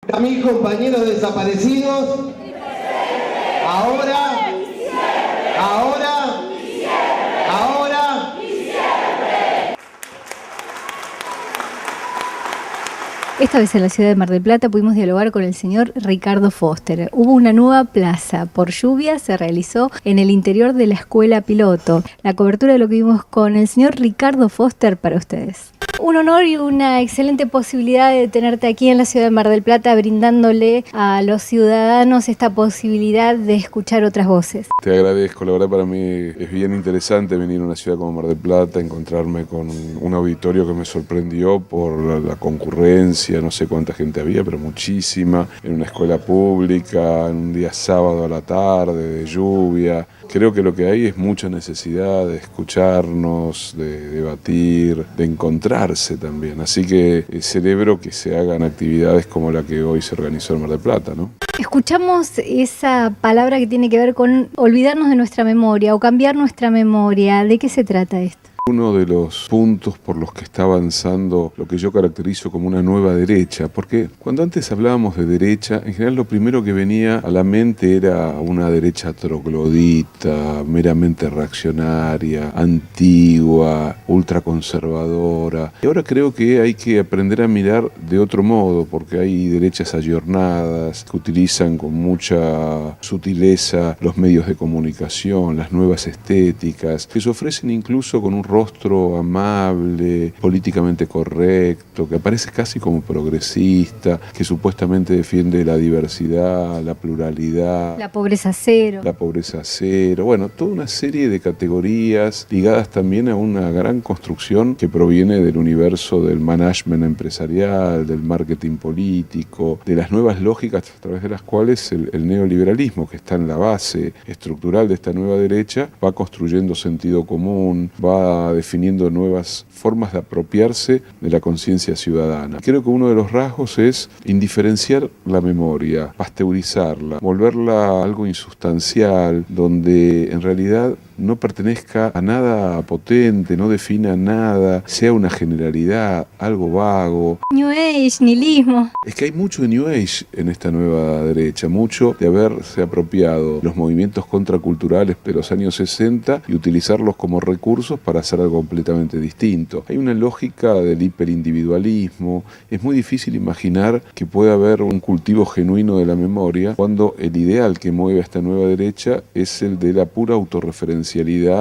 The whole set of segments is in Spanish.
A mis compañeros desaparecidos, ahora, ahora, ahora. Esta vez en la ciudad de Mar del Plata pudimos dialogar con el señor Ricardo Foster. Hubo una nueva plaza. Por lluvia se realizó en el interior de la escuela piloto. La cobertura de lo que vimos con el señor Ricardo Foster para ustedes. Un honor y una excelente posibilidad de tenerte aquí en la ciudad de Mar del Plata, brindándole a los ciudadanos esta posibilidad de escuchar otras voces. Te agradezco, la verdad para mí es bien interesante venir a una ciudad como Mar del Plata, encontrarme con un auditorio que me sorprendió por la concurrencia, no sé cuánta gente había, pero muchísima, en una escuela pública, en un día sábado a la tarde, de lluvia. Creo que lo que hay es mucha necesidad de escucharnos, de debatir, de encontrarse también. Así que celebro que se hagan actividades como la que hoy se organizó en Mar del Plata, ¿no? Escuchamos esa palabra que tiene que ver con olvidarnos de nuestra memoria o cambiar nuestra memoria. ¿De qué se trata esto? Uno de los puntos por los que está avanzando lo que yo caracterizo como una nueva derecha, porque cuando antes hablábamos de derecha, en general lo primero que venía a la mente era una derecha troglodita, meramente reaccionaria, antigua, ultraconservadora. Y ahora creo que hay que aprender a mirar de otro modo, porque hay derechas ayornadas que utilizan con mucha sutileza los medios de comunicación, las nuevas estéticas, que se ofrecen incluso con un rostro amable, políticamente correcto, que aparece casi como progresista, que supuestamente defiende la diversidad, la pluralidad. La pobreza cero. La pobreza cero. Bueno, toda una serie de categorías ligadas también a una gran construcción que proviene del universo del management empresarial, del marketing político, de las nuevas lógicas a través de las cuales el neoliberalismo, que está en la base estructural de esta nueva derecha, va construyendo sentido común, va definiendo nuevas formas de apropiarse de la conciencia ciudadana. Creo que uno de los rasgos es indiferenciar la memoria, pasteurizarla, volverla algo insustancial, donde en realidad no pertenezca a nada potente, no defina nada, sea una generalidad, algo vago. New Age, nihilismo. Es que hay mucho de New Age en esta nueva derecha, mucho de haberse apropiado los movimientos contraculturales de los años 60 y utilizarlos como recursos para hacer algo completamente distinto. Hay una lógica del hiperindividualismo. Es muy difícil imaginar que pueda haber un cultivo genuino de la memoria cuando el ideal que mueve a esta nueva derecha es el de la pura autorreferencialidad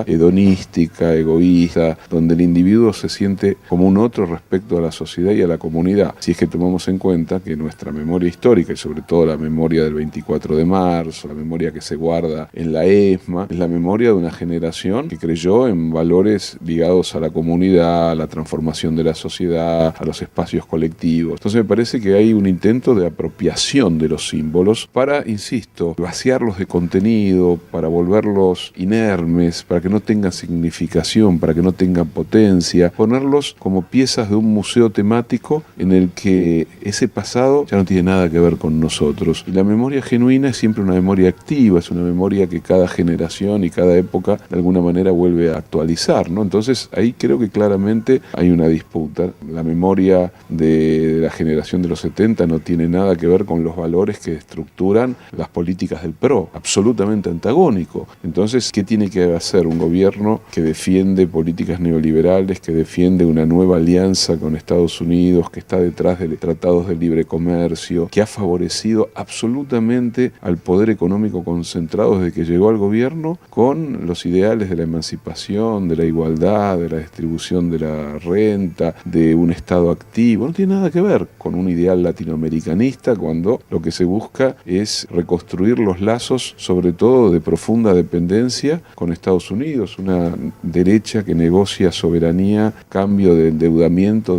hedonística, egoísta, donde el individuo se siente como un otro respecto a la sociedad y a la comunidad. Si es que tomamos en cuenta que nuestra memoria histórica, y sobre todo la memoria del 24 de marzo, la memoria que se guarda en la ESMA, es la memoria de una generación que creyó en valores ligados a la comunidad, a la transformación de la sociedad, a los espacios colectivos. Entonces me parece que hay un intento de apropiación de los símbolos para, insisto, vaciarlos de contenido, para volverlos inermes, para que no tengan significación, para que no tengan potencia, ponerlos como piezas de un museo temático en el que ese pasado ya no tiene nada que ver con nosotros. Y la memoria genuina es siempre una memoria activa, es una memoria que cada generación y cada época de alguna manera vuelve a actualizar, ¿no? Entonces ahí creo que claramente hay una disputa. La memoria de la generación de los 70 no tiene nada que ver con los valores que estructuran las políticas del PRO, absolutamente antagónico. Entonces, ¿qué tiene que hacer un gobierno que defiende políticas neoliberales, que defiende una nueva alianza con Estados Unidos, que está detrás de tratados de libre comercio, que ha favorecido absolutamente al poder económico concentrado desde que llegó al gobierno con los ideales de la emancipación, de la igualdad, de la distribución de la renta, de un Estado activo? No tiene nada que ver con un ideal latinoamericanista cuando lo que se busca es reconstruir los lazos, sobre todo de profunda dependencia con Estados Unidos, una derecha que negocia soberanía, cambio de endeudamiento,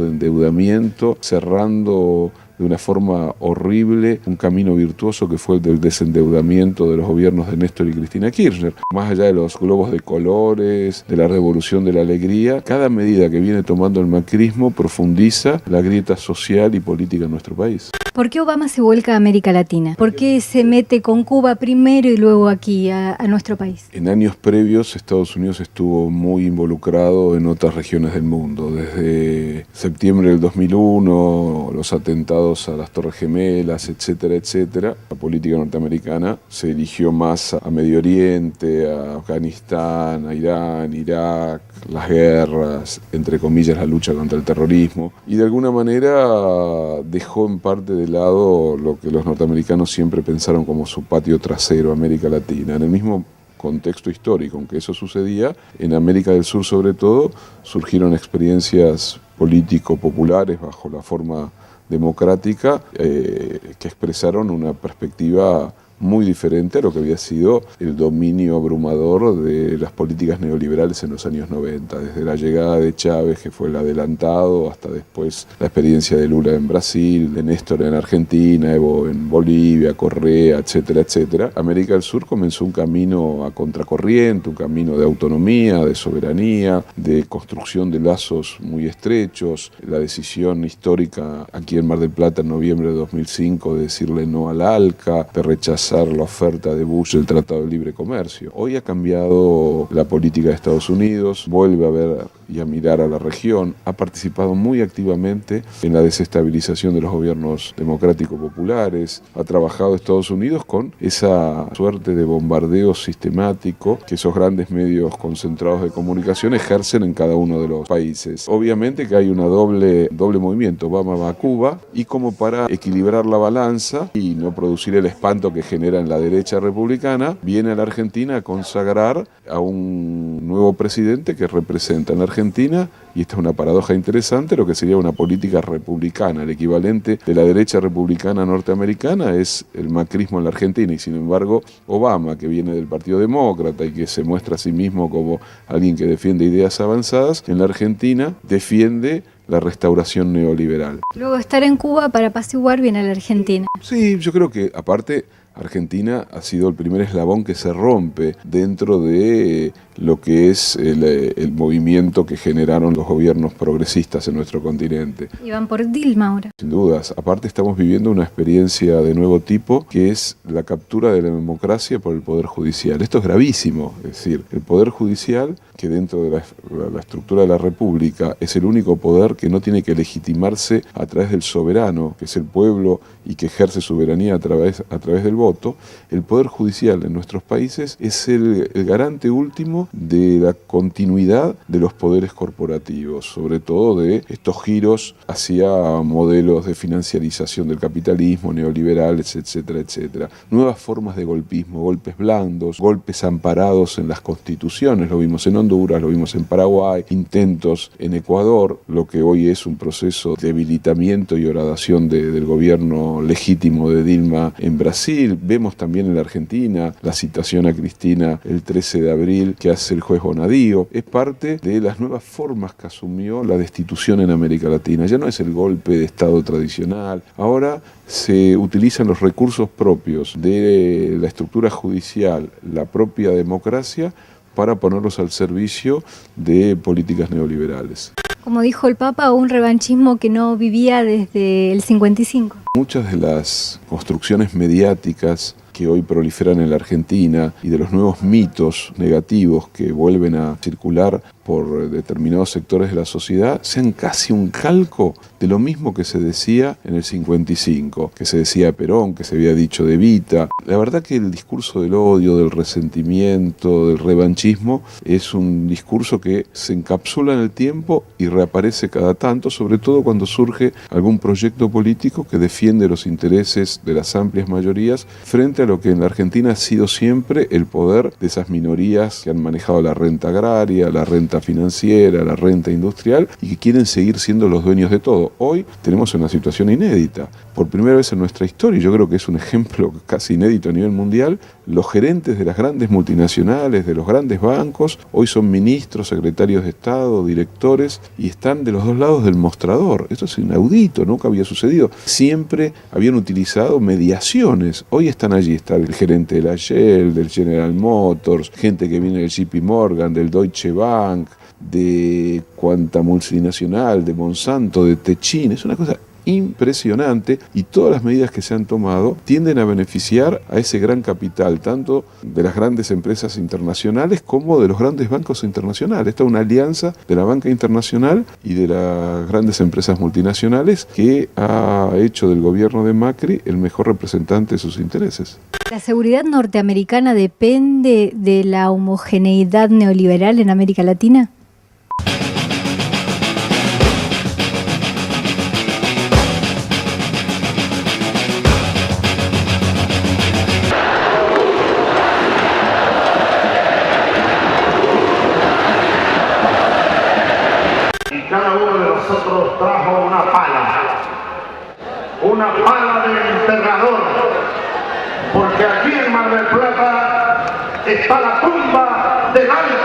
cerrando de una forma horrible un camino virtuoso que fue el del desendeudamiento de los gobiernos de Néstor y Cristina Kirchner. Más allá de los globos de colores, de la revolución de la alegría, cada medida que viene tomando el macrismo profundiza la grieta social y política en nuestro país. ¿Por qué Obama se vuelca a América Latina? ¿Por qué se mete con Cuba primero y luego aquí a nuestro país? En años previos, Estados Unidos estuvo muy involucrado en otras regiones del mundo. Desde septiembre del 2001, los atentados a las Torres Gemelas, etcétera, etcétera, la política norteamericana se dirigió más a Medio Oriente, a Afganistán, a Irán, Irak, las guerras, entre comillas, la lucha contra el terrorismo, y de alguna manera dejó en parte de lado lo que los norteamericanos siempre pensaron como su patio trasero, América Latina. En el mismo contexto histórico, aunque eso sucedía, en América del Sur sobre todo, surgieron experiencias político-populares bajo la forma democrática que expresaron una perspectiva muy diferente a lo que había sido el dominio abrumador de las políticas neoliberales en los años 90, desde la llegada de Chávez, que fue el adelantado, hasta después la experiencia de Lula en Brasil, de Néstor en Argentina, Evo en Bolivia, Correa, etcétera, etcétera. América del Sur comenzó un camino a contracorriente, un camino de autonomía, de soberanía, de construcción de lazos muy estrechos. La decisión histórica aquí en Mar del Plata en noviembre de 2005 de decirle no al ALCA, de rechazar la oferta de Bush del Tratado de Libre Comercio. Hoy ha cambiado la política de Estados Unidos, vuelve a ver y a mirar a la región, ha participado muy activamente en la desestabilización de los gobiernos democráticos populares, ha trabajado Estados Unidos con esa suerte de bombardeo sistemático que esos grandes medios concentrados de comunicación ejercen en cada uno de los países. Obviamente que hay una doble movimiento, Obama va a Cuba, y como para equilibrar la balanza y no producir el espanto que genera en la derecha republicana, viene a la Argentina a consagrar a un nuevo presidente que representa en la Argentina, y esta es una paradoja interesante, lo que sería una política republicana. El equivalente de la derecha republicana norteamericana es el macrismo en la Argentina, y sin embargo Obama, que viene del Partido Demócrata y que se muestra a sí mismo como alguien que defiende ideas avanzadas, en la Argentina defiende la restauración neoliberal. Luego estar en Cuba para apaciguar viene a la Argentina. Sí, yo creo que aparte Argentina ha sido el primer eslabón que se rompe dentro de lo que es el movimiento que generaron los gobiernos progresistas en nuestro continente. Y van por Dilma ahora. Sin dudas. Aparte estamos viviendo una experiencia de nuevo tipo, que es la captura de la democracia por el Poder Judicial. Esto es gravísimo. Es decir, el Poder Judicial, que dentro de la estructura de la República es el único poder que no tiene que legitimarse a través del soberano, que es el pueblo y que ejerce soberanía a través del voto. El Poder Judicial en nuestros países es el garante último de la continuidad de los poderes corporativos, sobre todo de estos giros hacia modelos de financiarización del capitalismo, neoliberales, etcétera, etcétera. Nuevas formas de golpismo, golpes blandos, golpes amparados en las constituciones, lo vimos en Honduras, lo vimos en Paraguay, intentos en Ecuador, lo que hoy es un proceso de debilitamiento y horadación del gobierno legítimo de Dilma en Brasil. Vemos también en la Argentina la citación a Cristina el 13 de abril que hace el juez Bonadío. Es parte de las nuevas formas que asumió la destitución en América Latina. Ya no es el golpe de Estado tradicional. Ahora se utilizan los recursos propios de la estructura judicial, la propia democracia, para ponerlos al servicio de políticas neoliberales. Como dijo el Papa, un revanchismo que no vivía desde el 55. Muchas de las construcciones mediáticas que hoy proliferan en la Argentina y de los nuevos mitos negativos que vuelven a circular por determinados sectores de la sociedad sean casi un calco de lo mismo que se decía en el 55, que se decía de Perón, que se había dicho de Evita. La verdad que el discurso del odio, del resentimiento, del revanchismo es un discurso que se encapsula en el tiempo y reaparece cada tanto, sobre todo cuando surge algún proyecto político que defiende los intereses de las amplias mayorías frente a lo que en la Argentina ha sido siempre el poder de esas minorías que han manejado la renta agraria, la renta financiera, la renta industrial y que quieren seguir siendo los dueños de todo. Hoy tenemos una situación inédita. Por primera vez en nuestra historia, y yo creo que es un ejemplo casi inédito a nivel mundial, los gerentes de las grandes multinacionales, de los grandes bancos, hoy son ministros, secretarios de Estado, directores, y están de los dos lados del mostrador. Esto es inaudito, nunca había sucedido. Siempre habían utilizado mediaciones. Hoy están allí, está el gerente de la Shell, del General Motors, gente que viene del JP Morgan, del Deutsche Bank, de cuanta multinacional, de Monsanto, de Techin. Es una cosa impresionante y todas las medidas que se han tomado tienden a beneficiar a ese gran capital, tanto de las grandes empresas internacionales como de los grandes bancos internacionales. Esta es una alianza de la banca internacional y de las grandes empresas multinacionales que ha hecho del gobierno de Macri el mejor representante de sus intereses. ¿La seguridad norteamericana depende de la homogeneidad neoliberal en América Latina? Y cada uno de nosotros trajo una pala de enterrador, porque aquí en Mar del Plata está la tumba del Alca.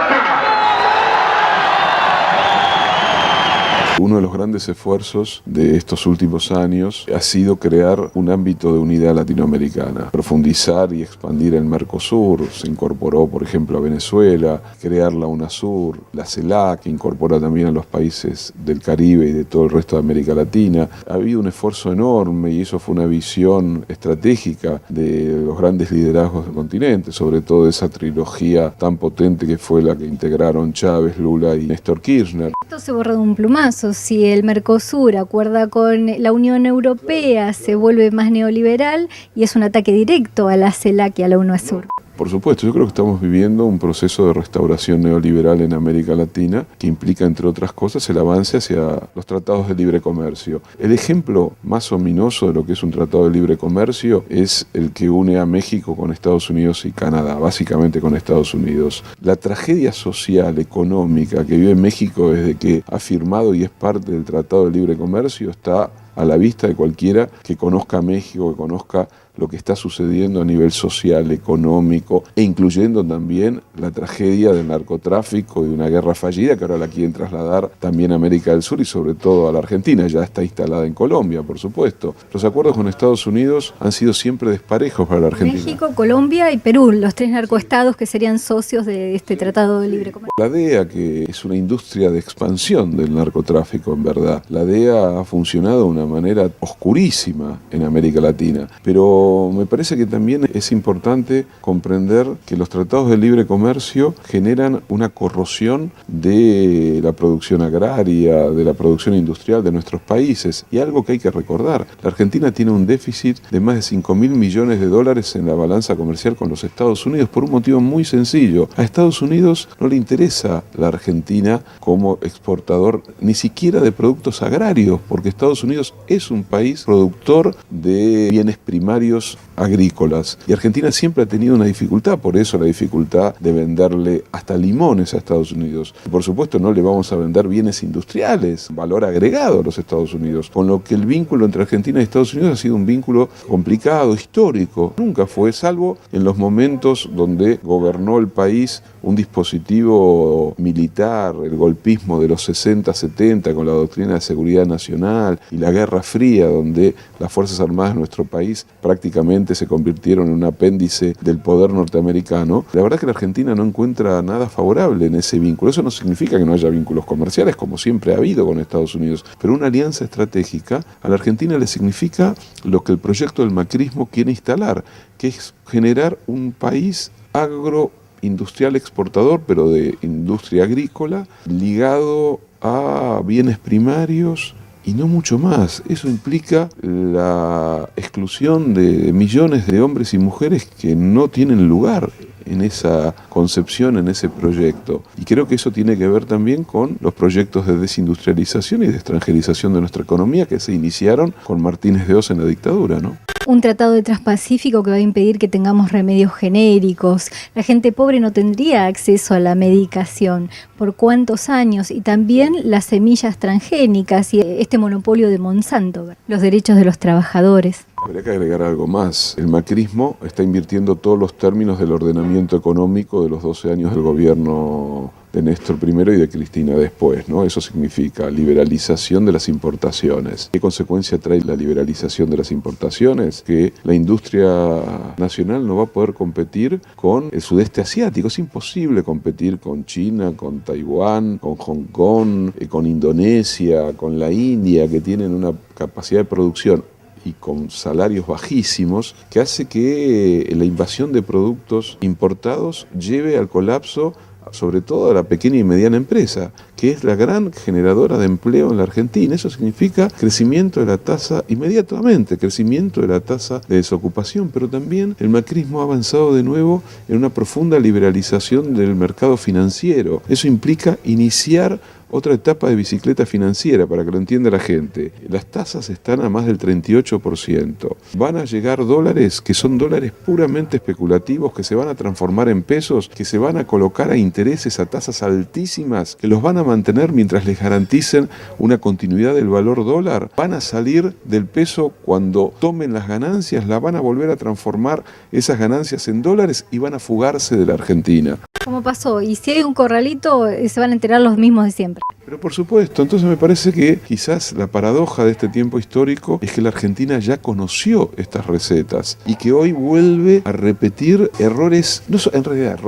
Uno de los grandes esfuerzos de estos últimos años ha sido crear un ámbito de unidad latinoamericana, profundizar y expandir el Mercosur. Se incorporó, por ejemplo, a Venezuela, crear la UNASUR, la CELAC, que incorpora también a los países del Caribe y de todo el resto de América Latina. Ha habido un esfuerzo enorme y eso fue una visión estratégica de los grandes liderazgos del continente, sobre todo esa trilogía tan potente que fue la que integraron Chávez, Lula y Néstor Kirchner. Esto se borra de un plumazo. Si el Mercosur acuerda con la Unión Europea, se vuelve más neoliberal y es un ataque directo a la CELAC y a la UNASUR. Por supuesto, yo creo que estamos viviendo un proceso de restauración neoliberal en América Latina que implica, entre otras cosas, el avance hacia los tratados de libre comercio. El ejemplo más ominoso de lo que es un tratado de libre comercio es el que une a México con Estados Unidos y Canadá, básicamente con Estados Unidos. La tragedia social, económica que vive México desde que ha firmado y es parte del Tratado de Libre Comercio está a la vista de cualquiera que conozca a México, que conozca lo que está sucediendo a nivel social, económico, e incluyendo también la tragedia del narcotráfico y de una guerra fallida que ahora la quieren trasladar también a América del Sur y sobre todo a la Argentina. Ya está instalada en Colombia, por supuesto. Los acuerdos con Estados Unidos han sido siempre desparejos para la Argentina. México, Colombia y Perú, los tres narcoestados que serían socios de este Tratado de Libre Comercio. La DEA, que es una industria de expansión del narcotráfico, en verdad. La DEA ha funcionado de una manera oscurísima en América Latina, pero me parece que también es importante comprender que los tratados de libre comercio generan una corrosión de la producción agraria, de la producción industrial de nuestros países. Y algo que hay que recordar, la Argentina tiene un déficit de más de 5.000 millones de dólares en la balanza comercial con los Estados Unidos por un motivo muy sencillo. A Estados Unidos no le interesa la Argentina como exportador ni siquiera de productos agrarios, porque Estados Unidos es un país productor de bienes primarios agrícolas. Y Argentina siempre ha tenido una dificultad, por eso la dificultad de venderle hasta limones a Estados Unidos. Y por supuesto no le vamos a vender bienes industriales, valor agregado a los Estados Unidos. Con lo que el vínculo entre Argentina y Estados Unidos ha sido un vínculo complicado, histórico. Nunca fue, salvo en los momentos donde gobernó el país un dispositivo militar, el golpismo de los 60, 70, con la doctrina de seguridad nacional y la Guerra Fría, donde las Fuerzas Armadas de nuestro país prácticamente se convirtieron en un apéndice del poder norteamericano. La verdad que la Argentina no encuentra nada favorable en ese vínculo. Eso no significa que no haya vínculos comerciales, como siempre ha habido con Estados Unidos, pero una alianza estratégica a la Argentina le significa lo que el proyecto del macrismo quiere instalar, que es generar un país agroindustrial exportador, pero de industria agrícola, ligado a bienes primarios y no mucho más. Eso implica la exclusión de millones de hombres y mujeres que no tienen lugar en esa concepción, en ese proyecto. Y creo que eso tiene que ver también con los proyectos de desindustrialización y de extranjerización de nuestra economía que se iniciaron con Martínez de Oz en la dictadura, ¿no? Un tratado de Transpacífico que va a impedir que tengamos remedios genéricos. La gente pobre no tendría acceso a la medicación. ¿Por cuántos años? Y también las semillas transgénicas y este monopolio de Monsanto. Los derechos de los trabajadores. Habría que agregar algo más. El macrismo está invirtiendo todos los términos del ordenamiento económico de los 12 años del gobierno de Néstor primero y de Cristina después, ¿no? Eso significa liberalización de las importaciones. ¿Qué consecuencia trae la liberalización de las importaciones? Que la industria nacional no va a poder competir con el sudeste asiático. Es imposible competir con China, con Taiwán, con Hong Kong, con Indonesia, con la India, que tienen una capacidad de producción y con salarios bajísimos, que hace que la invasión de productos importados lleve al colapso sobre todo a la pequeña y mediana empresa, que es la gran generadora de empleo en la Argentina. Eso significa crecimiento de la tasa, inmediatamente, crecimiento de la tasa de desocupación, pero también el macrismo ha avanzado de nuevo en una profunda liberalización del mercado financiero. Eso implica iniciar otra etapa de bicicleta financiera, para que lo entienda la gente. Las tasas están a más del 38%. Van a llegar dólares que son dólares puramente especulativos, que se van a transformar en pesos, que se van a colocar a intereses a tasas altísimas, que los van a mantener mientras les garanticen una continuidad del valor dólar. Van a salir del peso cuando tomen las ganancias, la van a volver a transformar esas ganancias en dólares y van a fugarse de la Argentina. ¿Cómo pasó? Y si hay un corralito, se van a enterar los mismos de siempre. Pero por supuesto, entonces me parece que quizás la paradoja de este tiempo histórico es que la Argentina ya conoció estas recetas y que hoy vuelve a repetir errores, no son en realidad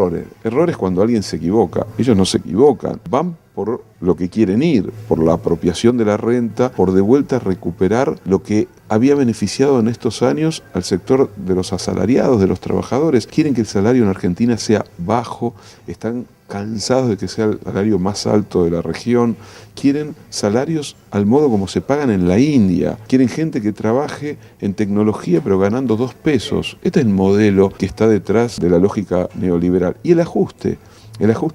errores cuando alguien se equivoca. Ellos no se equivocan, van por lo que quieren ir, por la apropiación de la renta, por de vuelta recuperar lo que había beneficiado en estos años al sector de los asalariados, de los trabajadores. Quieren que el salario en Argentina sea bajo, están cansados de que sea el salario más alto de la región, quieren salarios al modo como se pagan en la India, quieren gente que trabaje en tecnología pero ganando 2 pesos. Este es el modelo que está detrás de la lógica neoliberal. Y el ajuste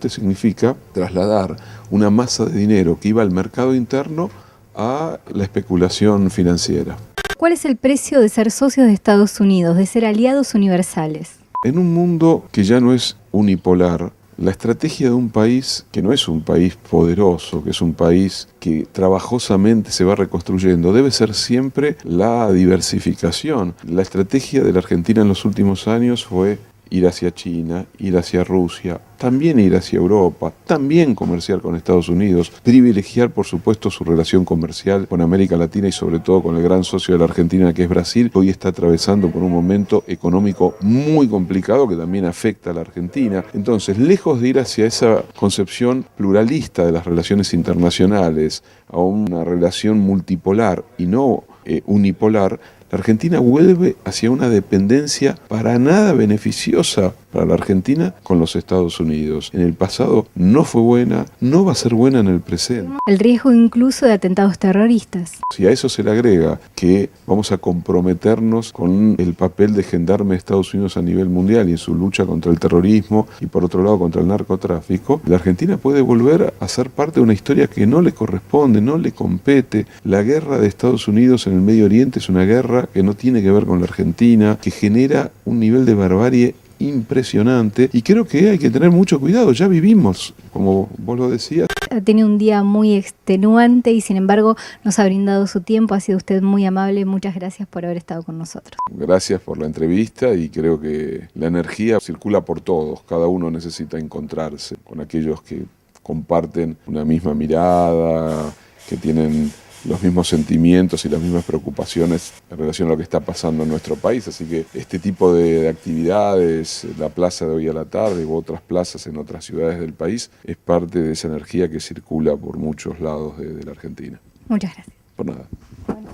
significa trasladar una masa de dinero que iba al mercado interno a la especulación financiera. ¿Cuál es el precio de ser socios de Estados Unidos, de ser aliados universales? En un mundo que ya no es unipolar, la estrategia de un país que no es un país poderoso, que es un país que trabajosamente se va reconstruyendo, debe ser siempre la diversificación. La estrategia de la Argentina en los últimos años fue ir hacia China, ir hacia Rusia, también ir hacia Europa, también comerciar con Estados Unidos, privilegiar por supuesto su relación comercial con América Latina y sobre todo con el gran socio de la Argentina que es Brasil, que hoy está atravesando por un momento económico muy complicado que también afecta a la Argentina. Entonces, lejos de ir hacia esa concepción pluralista de las relaciones internacionales, a una relación multipolar y no unipolar, la Argentina vuelve hacia una dependencia para nada beneficiosa para la Argentina con los Estados Unidos. En el pasado no fue buena, no va a ser buena en el presente. El riesgo incluso de atentados terroristas. Si a eso se le agrega que vamos a comprometernos con el papel de gendarme de Estados Unidos a nivel mundial y en su lucha contra el terrorismo y por otro lado contra el narcotráfico, la Argentina puede volver a ser parte de una historia que no le corresponde, no le compete. La guerra de Estados Unidos en el Medio Oriente es una guerra que no tiene que ver con la Argentina, que genera un nivel de barbarie impresionante y creo que hay que tener mucho cuidado. Ya vivimos, como vos lo decías. Ha tenido un día muy extenuante y sin embargo nos ha brindado su tiempo, ha sido usted muy amable, muchas gracias por haber estado con nosotros. Gracias por la entrevista y creo que la energía circula por todos, cada uno necesita encontrarse con aquellos que comparten una misma mirada, que tienen los mismos sentimientos y las mismas preocupaciones en relación a lo que está pasando en nuestro país. Así que este tipo de actividades, la plaza de hoy a la tarde u otras plazas en otras ciudades del país, es parte de esa energía que circula por muchos lados de la Argentina. Muchas gracias. Por nada. Bueno,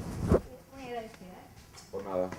muy agradecida. Por nada.